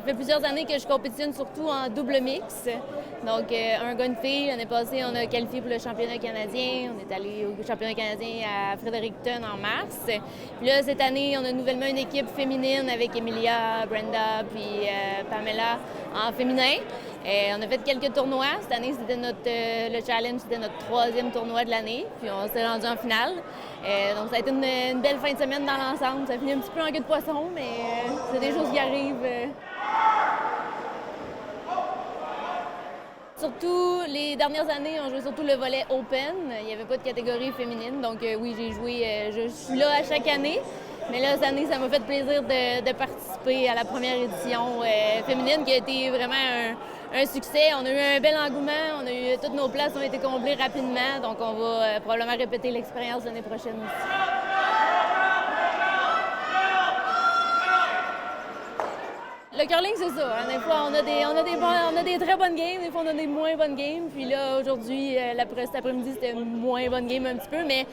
fait plusieurs années que je compétitionne surtout en double mix. Donc, un gars, une fille. L'année passée, on a qualifié pour le championnat canadien. On est allé au championnat canadien à Fredericton en mars. Puis là, cette année, on a nouvellement une équipe féminine avec Emilia, Brenda, puis Pamela en féminin. On a fait quelques tournois. Cette année, c'était le challenge, c'était notre 3e tournoi de l'année. Puis on s'est rendu en finale. Donc ça a été une belle fin de semaine dans l'ensemble. Ça a fini un petit peu en queue de poisson, mais c'est des choses qui arrivent. Surtout, les dernières années, on jouait surtout le volet open. Il n'y avait pas de catégorie féminine. Donc oui, j'ai joué, je suis là à chaque année. Mais là, cette année, ça m'a fait plaisir de participer à la première édition féminine qui a été vraiment un succès. On a eu un bel engouement. Toutes nos places ont été comblées rapidement. Donc, on va probablement répéter l'expérience l'année prochaine aussi. Le curling, c'est ça. Des fois, on a des très bonnes games, des fois, on a des moins bonnes games. Puis là, aujourd'hui, cet après-midi, c'était une moins bonne game un petit peu, mais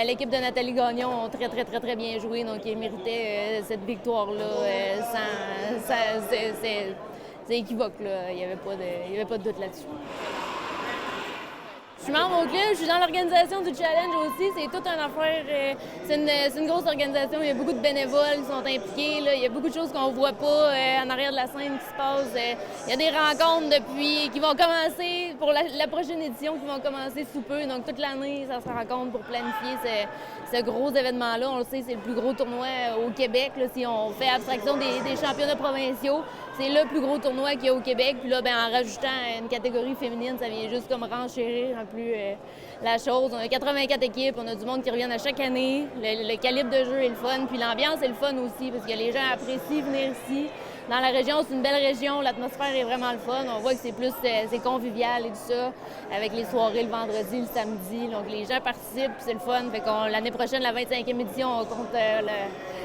l'équipe de Nathalie Gagnon a très bien joué, donc ils méritaient cette victoire-là. C'est équivoque, là. Il n'y avait pas de doute là-dessus. Je suis membre au club, je suis dans l'organisation du challenge aussi. C'est toute une affaire, c'est une grosse organisation. Il y a beaucoup de bénévoles qui sont impliqués. Là. Il y a beaucoup de choses qu'on ne voit pas en arrière de la scène qui se passent. Il y a des rencontres qui vont commencer pour la prochaine édition qui vont commencer sous peu. Donc toute l'année, ça se rencontre pour planifier ce gros événement-là. On le sait, c'est le plus gros tournoi au Québec. Là, si on fait abstraction des championnats provinciaux, c'est le plus gros tournoi qu'il y a au Québec. Puis là, en rajoutant une catégorie féminine, ça vient juste comme renchérir un peu la chose. On a 84 équipes, on a du monde qui reviennent à chaque année. Le calibre de jeu est le fun, puis l'ambiance est le fun aussi, parce que les gens apprécient venir ici. Dans la région, c'est une belle région, l'atmosphère est vraiment le fun. On voit que c'est convivial et tout ça, avec les soirées le vendredi, le samedi. Donc les gens participent, puis c'est le fun. Fait qu'on l'année prochaine, la 25e édition, on compte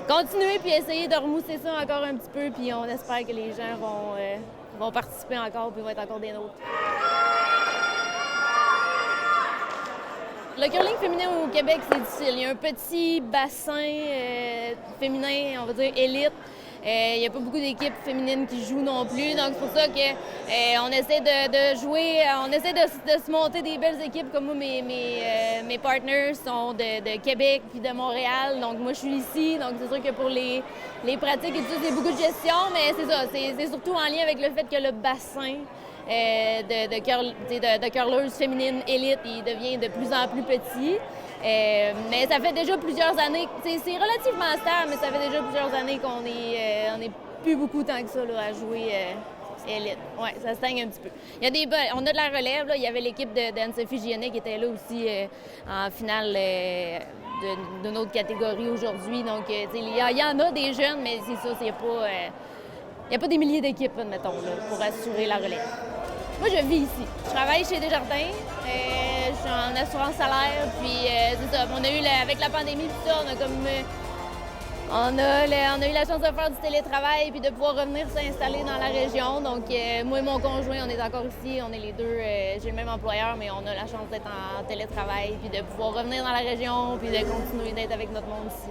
continuer puis essayer de remousser ça encore un petit peu, puis on espère que les gens vont participer encore, puis vont être encore des nôtres. Le curling féminin au Québec, c'est difficile. Il y a un petit bassin féminin, on va dire élite. Il n'y a pas beaucoup d'équipes féminines qui jouent non plus. Donc, c'est pour ça qu'on essaie de jouer, on essaie de se monter des belles équipes. Comme moi, mes partners sont de Québec puis de Montréal. Donc, moi, je suis ici. Donc, c'est sûr que pour les pratiques et tout, c'est beaucoup de gestion. Mais c'est ça, c'est surtout en lien avec le fait que le bassin de curleuses féminines élites, il devient de plus en plus petit. Mais ça fait déjà plusieurs années, c'est relativement stable, mais ça fait déjà plusieurs années qu'on est plus beaucoup tant que ça là, à jouer élite. Oui, ça stagne un petit peu. On a de la relève, là. Il y avait l'équipe d'Anne-Sophie Gionnet qui était là aussi en finale de notre catégorie aujourd'hui. Donc, il y en a des jeunes, mais c'est ça, il n'y a pas des milliers d'équipes, admettons, là, pour assurer la relève. Moi, je vis ici. Je travaille chez Desjardins. Je suis en assurance salaire. Puis, c'est ça. Avec la pandémie, tout ça, on a eu la chance de faire du télétravail puis de pouvoir revenir s'installer dans la région. Donc, moi et mon conjoint, on est encore ici. On est les deux. J'ai le même employeur, mais on a la chance d'être en télétravail puis de pouvoir revenir dans la région puis de continuer d'être avec notre monde ici.